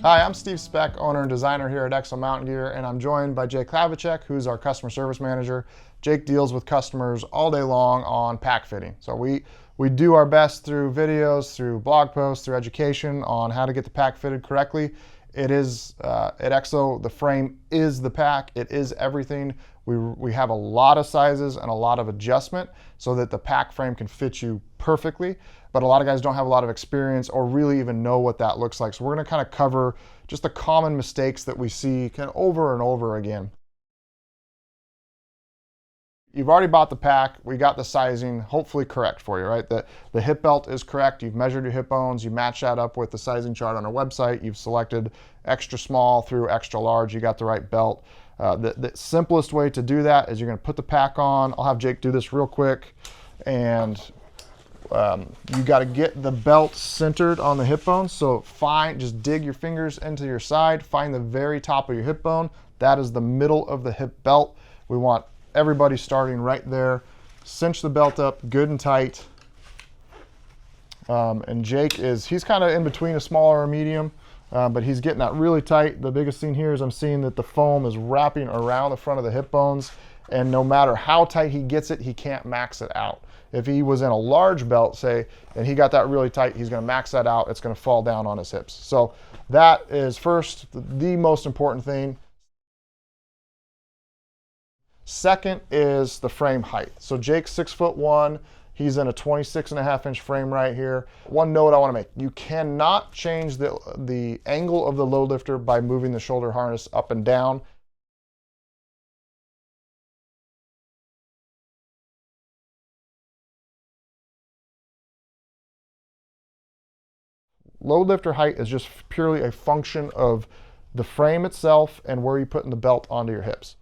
Hi, I'm Steve Speck, owner and designer here at Exo Mountain Gear, and I'm joined by Jake Klavacek, who's our customer service manager. Jake deals with customers all day long on pack fitting. So we do our best through videos, through blog posts, through education on how to get the pack fitted correctly. It is, at Exo, the frame is the pack. It is everything. We have a lot of sizes and a lot of adjustment so that the pack frame can fit you perfectly. But a lot of guys don't have a lot of experience or really even know what that looks like. So we're gonna kind of cover just the common mistakes that we see kind of over and over again. You've already bought the pack. We got the sizing hopefully correct for you, right? The hip belt is correct. You've measured your hip bones. You match that up with the sizing chart on our website. You've selected extra small through extra large. You got the right belt. The simplest way to do that is you're gonna put the pack on. I'll have Jake do this real quick. And you got to get the belt centered on the hip bone. So just dig your fingers into your side, find the very top of your hip bone. That is the middle of the hip belt. We want everybody starting right there. Cinch the belt up good and tight. And Jake he's kind of in between a small or a medium, but he's getting that really tight. The biggest thing here is I'm seeing that the foam is wrapping around the front of the hip bones, and no matter how tight he gets it, he can't max it out. If he was in a large belt, say, and he got that really tight, he's gonna max that out. It's gonna fall down on his hips. So that is first, the most important thing. Second is the frame height. So Jake's 6'1". He's in a 26.5-inch frame right here. One note I wanna make, you cannot change the angle of the load lifter by moving the shoulder harness up and down. Load lifter height is just purely a function of the frame itself and where you're putting the belt onto your hips.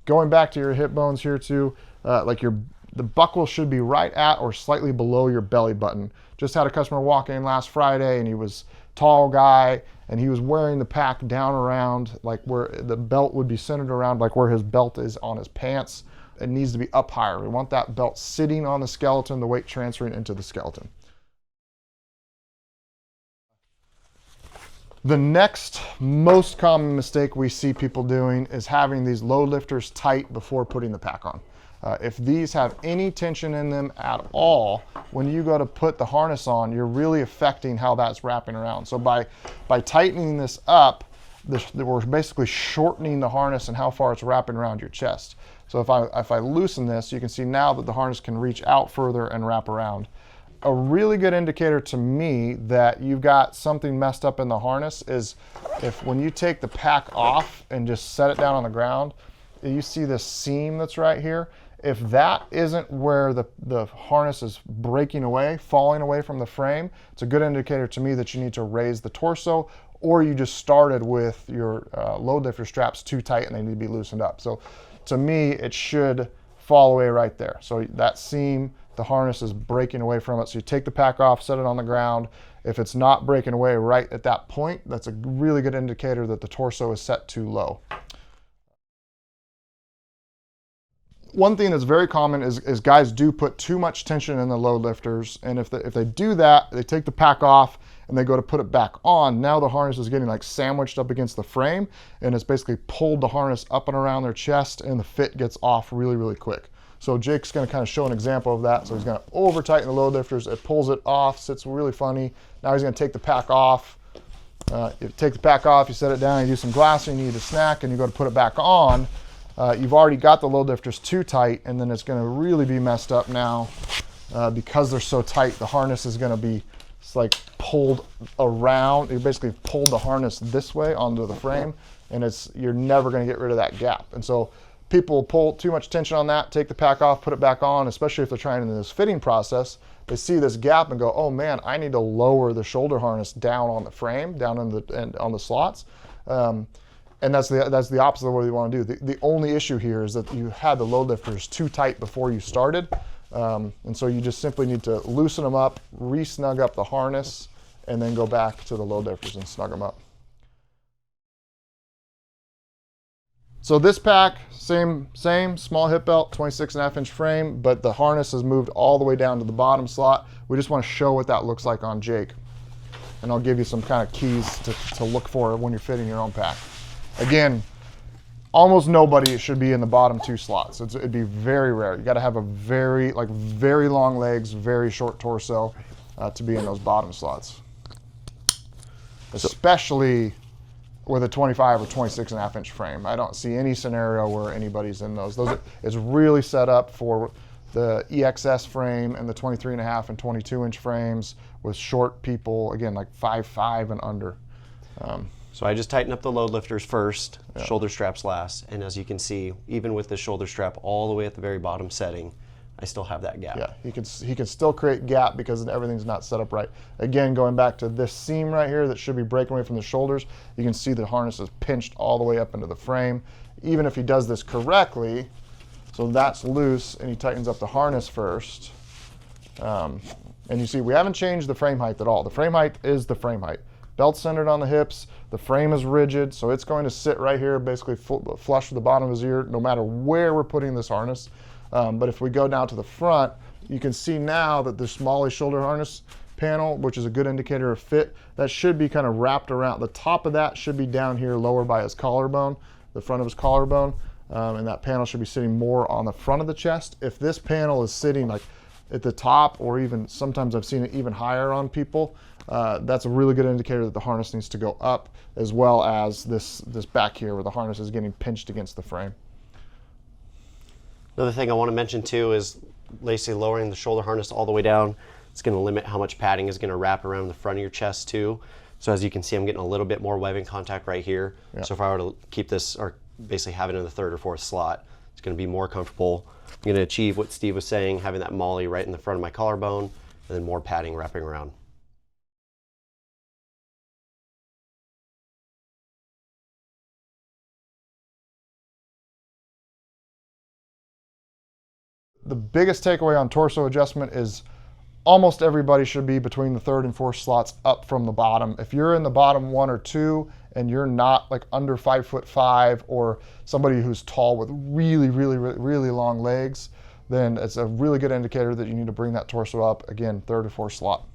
Going back to your hip bones here too, the buckle should be right at or slightly below your belly button. Just had a customer walk in last Friday and he was a tall guy and he was wearing the pack down around like where the belt would be centered around like where his belt is on his pants. It needs to be up higher. We want that belt sitting on the skeleton, the weight transferring into the skeleton. The next most common mistake we see people doing is having these load lifters tight before putting the pack on. If these have any tension in them at all, when you go to put the harness on, you're really affecting how that's wrapping around. So by tightening this up, we're basically shortening the harness and how far it's wrapping around your chest. So if I loosen this, you can see now that the harness can reach out further and wrap around. A really good indicator to me that you've got something messed up in the harness is when you take the pack off and just set it down on the ground, you see this seam that's right here. If that isn't where the harness is breaking away, falling away from the frame, it's a good indicator to me that you need to raise the torso, or you just started with your load lifter straps too tight and they need to be loosened up. So to me, it should fall away right there. So that seam, the harness is breaking away from it. So you take the pack off, set it on the ground. If it's not breaking away right at that point, that's a really good indicator that the torso is set too low. One thing that's very common is guys do put too much tension in the load lifters. And if they do that, they take the pack off and they go to put it back on. Now the harness is getting like sandwiched up against the frame and it's basically pulled the harness up and around their chest and the fit gets off really, really quick. So Jake's gonna kind of show an example of that. So he's gonna over tighten the load lifters, it pulls it off, sits really funny. Now he's gonna take the pack off. You take the pack off, you set it down, you do some glassing, you eat a snack, and you go to put it back on. You've already got the load lifters too tight, and then it's gonna really be messed up now because they're so tight. The harness is gonna be like pulled around. You basically pulled the harness this way onto the frame, and you're never gonna get rid of that gap. And so people pull too much tension on that, take the pack off, put it back on, especially if they're trying in this fitting process. They see this gap and go, oh man, I need to lower the shoulder harness down on the frame, down on the slots. And that's the opposite of what you want to do. The only issue here is that you had the load lifters too tight before you started. And so you just simply need to loosen them up, re-snug up the harness, and then go back to the load lifters and snug them up. So this pack, same, small hip belt, 26.5-inch frame, but the harness has moved all the way down to the bottom slot. We just want to show what that looks like on Jake. And I'll give you some kind of keys to look for when you're fitting your own pack. Again, almost nobody should be in the bottom 2 slots. It'd be very rare. You got to have a very long legs, very short torso to be in those bottom slots. Especially with a 25 or 26.5-inch frame. I don't see any scenario where anybody's in those. It's really set up for the EXS frame and the 23.5 and 22-inch frames with short people, again, like 5'5" and under. So I just tighten up the load lifters first, shoulder straps last, and as you can see, even with the shoulder strap all the way at the very bottom setting, I still have that gap. Yeah, he can still create gap because everything's not set up right. Again, going back to this seam right here that should be breaking away from the shoulders, you can see the harness is pinched all the way up into the frame. Even if he does this correctly, so that's loose, and he tightens up the harness first. And you see, we haven't changed the frame height at all. The frame height is the frame height. Belt centered on the hips, the frame is rigid, so it's going to sit right here, basically flush with the bottom of his ear, no matter where we're putting this harness. But if we go down to the front, you can see now that the Smalley shoulder harness panel, which is a good indicator of fit, that should be kind of wrapped around. The top of that should be down here lower by his collarbone, the front of his collarbone, and that panel should be sitting more on the front of the chest. If this panel is sitting like at the top, or even sometimes I've seen it even higher on people, that's a really good indicator that the harness needs to go up, as well as this back here where the harness is getting pinched against the frame. Another thing I want to mention too is basically lowering the shoulder harness all the way down. It's going to limit how much padding is going to wrap around the front of your chest too. So as you can see, I'm getting a little bit more webbing contact right here. Yeah. So if I were to keep this, or basically have it in the 3rd or 4th slot, it's going to be more comfortable. I'm going to achieve what Steve was saying, having that molly right in the front of my collarbone, and then more padding wrapping around. The biggest takeaway on torso adjustment is almost everybody should be between the 3rd and 4th slots up from the bottom. If you're in the bottom 1 or 2 and you're not like under 5'5", or somebody who's tall with really long legs, then it's a really good indicator that you need to bring that torso up, again, 3rd or 4th slot.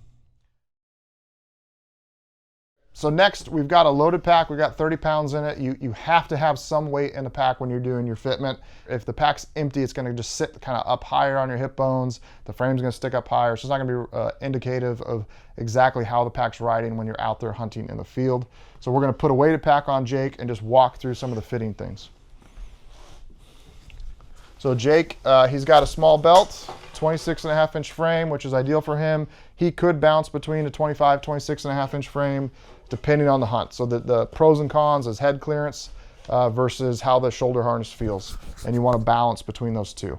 So next, we've got a loaded pack. We've got 30 pounds in it. You have to have some weight in the pack when you're doing your fitment. If the pack's empty, it's going to just sit kind of up higher on your hip bones. The frame's going to stick up higher, so it's not going to be indicative of exactly how the pack's riding when you're out there hunting in the field. So we're going to put a weighted pack on Jake and just walk through some of the fitting things. So Jake, he's got a small belt, 26.5-inch frame, which is ideal for him. He could bounce between a 25, 26.5-inch frame, depending on the hunt. So the pros and cons is head clearance versus how the shoulder harness feels. And you want to balance between those two.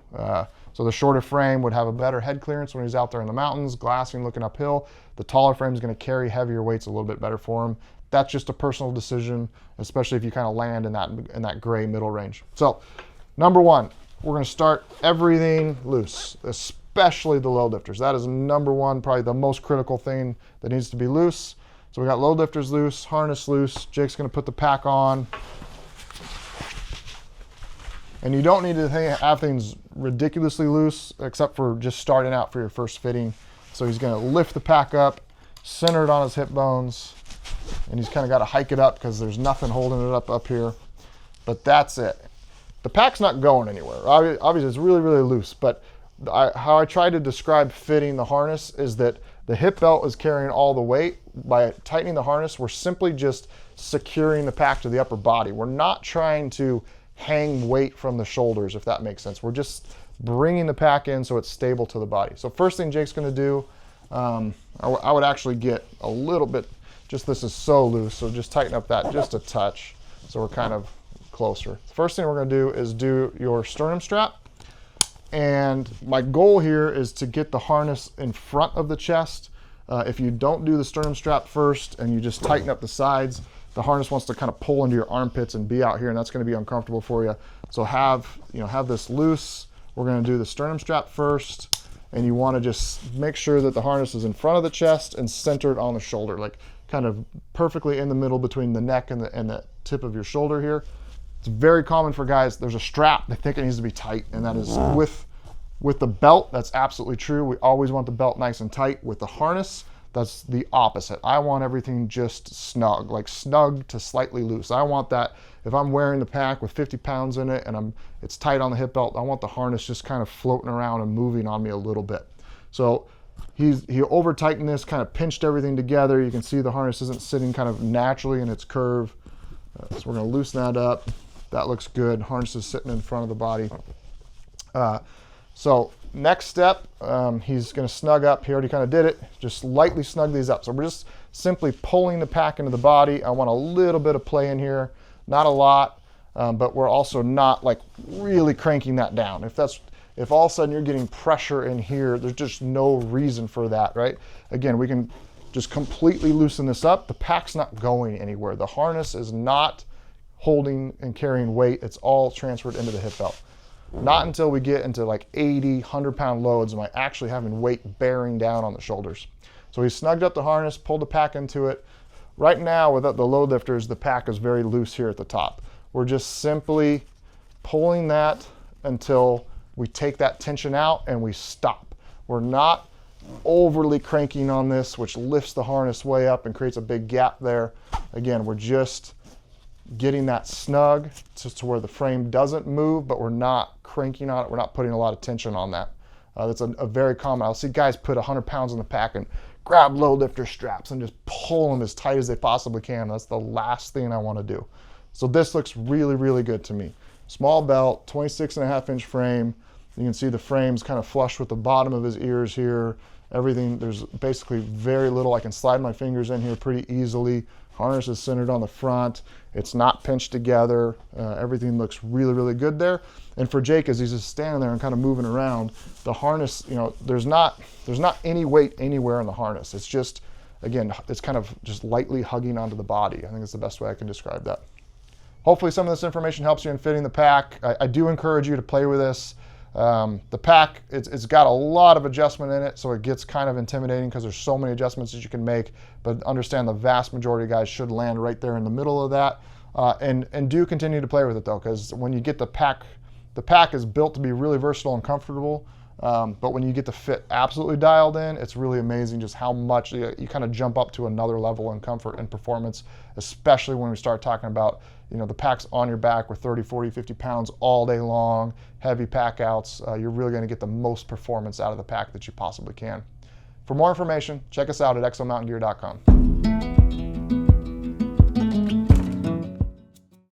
So the shorter frame would have a better head clearance when he's out there in the mountains, glassing, looking uphill. The taller frame is going to carry heavier weights a little bit better for him. That's just a personal decision, especially if you kind of land in that gray middle range. So number one, we're going to start everything loose, especially the load lifters. That is number one, probably the most critical thing that needs to be loose. So we got load lifters loose, harness loose. Jake's going to put the pack on. And you don't need to have things ridiculously loose, except for just starting out for your first fitting. So he's going to lift the pack up, center it on his hip bones, and he's kind of got to hike it up because there's nothing holding it up here. But that's it. The pack's not going anywhere. Obviously, it's really loose, but how I try to describe fitting the harness is that the hip belt is carrying all the weight. By tightening the harness, we're simply just securing the pack to the upper body. We're not trying to hang weight from the shoulders, if that makes sense. We're just bringing the pack in so it's stable to the body. So first thing Jake's going to do, I would actually get a little bit, this is so loose, so just tighten up that just a touch so we're kind of closer. The first thing we're going to do is do your sternum strap. And my goal here is to get the harness in front of the chest. If you don't do the sternum strap first and you just tighten up the sides, the harness wants to kind of pull into your armpits and be out here, and that's going to be uncomfortable for you. So have this loose. We're going to do the sternum strap first, and you want to just make sure that the harness is in front of the chest and centered on the shoulder, like kind of perfectly in the middle between the neck and the tip of your shoulder here. It's very common for guys, there's a strap, they think it needs to be tight, and that is with the belt, that's absolutely true. We always want the belt nice and tight. With the harness, that's the opposite. I want everything just snug, like snug to slightly loose. I want that, if I'm wearing the pack with 50 pounds in it and it's tight on the hip belt, I want the harness just kind of floating around and moving on me a little bit. So he over tightened this, kind of pinched everything together. You can see the harness isn't sitting kind of naturally in its curve. So we're gonna loosen that up. That looks good. Harness is sitting in front of the body. So next step, he's going to snug up. He already kind of did it. Just lightly snug these up. So we're just simply pulling the pack into the body. I want a little bit of play in here, not a lot, but we're also not like really cranking that down. If all of a sudden you're getting pressure in here, there's just no reason for that, right? Again, we can just completely loosen this up. The pack's not going anywhere. The harness is not holding and carrying weight. It's all transferred into the hip belt. Not until we get into like 80, 100-pound loads am I actually having weight bearing down on the shoulders. So he snugged up the harness, pulled the pack into it. Right now, without the load lifters, the pack is very loose here at the top. We're just simply pulling that until we take that tension out and we stop. We're not overly cranking on this, which lifts the harness way up and creates a big gap there. Again, we're just getting that snug to where the frame doesn't move, but we're not cranking on it. We're not putting a lot of tension on that. That's a very common. I'll see guys put 100 pounds in the pack and grab load lifter straps and just pull them as tight as they possibly can. That's the last thing I want to do. So this looks really, really good to me. Small belt, 26.5-inch frame. You can see the frame's kind of flush with the bottom of his ears here. Everything, there's basically very little. I can slide my fingers in here pretty easily. Harness is centered on the front. It's not pinched together. Everything looks really, really good there. And for Jake, as he's just standing there and kind of moving around, the harness, you know, there's not any weight anywhere in the harness. It's just, again, it's kind of just lightly hugging onto the body. I think that's the best way I can describe that. Hopefully some of this information helps you in fitting the pack. I do encourage you to play with this. The pack, it's got a lot of adjustment in it, so it gets kind of intimidating because there's so many adjustments that you can make, but understand the vast majority of guys should land right there in the middle of that. And do continue to play with it though, because when you get the pack is built to be really versatile and comfortable, but when you get the fit absolutely dialed in, it's really amazing just how much you kind of jump up to another level in comfort and performance, especially when we start talking about, you know, the pack's on your back with 30, 40, 50 pounds all day long, heavy pack outs. You're really going to get the most performance out of the pack that you possibly can. For more information, check us out at exomountaingear.com.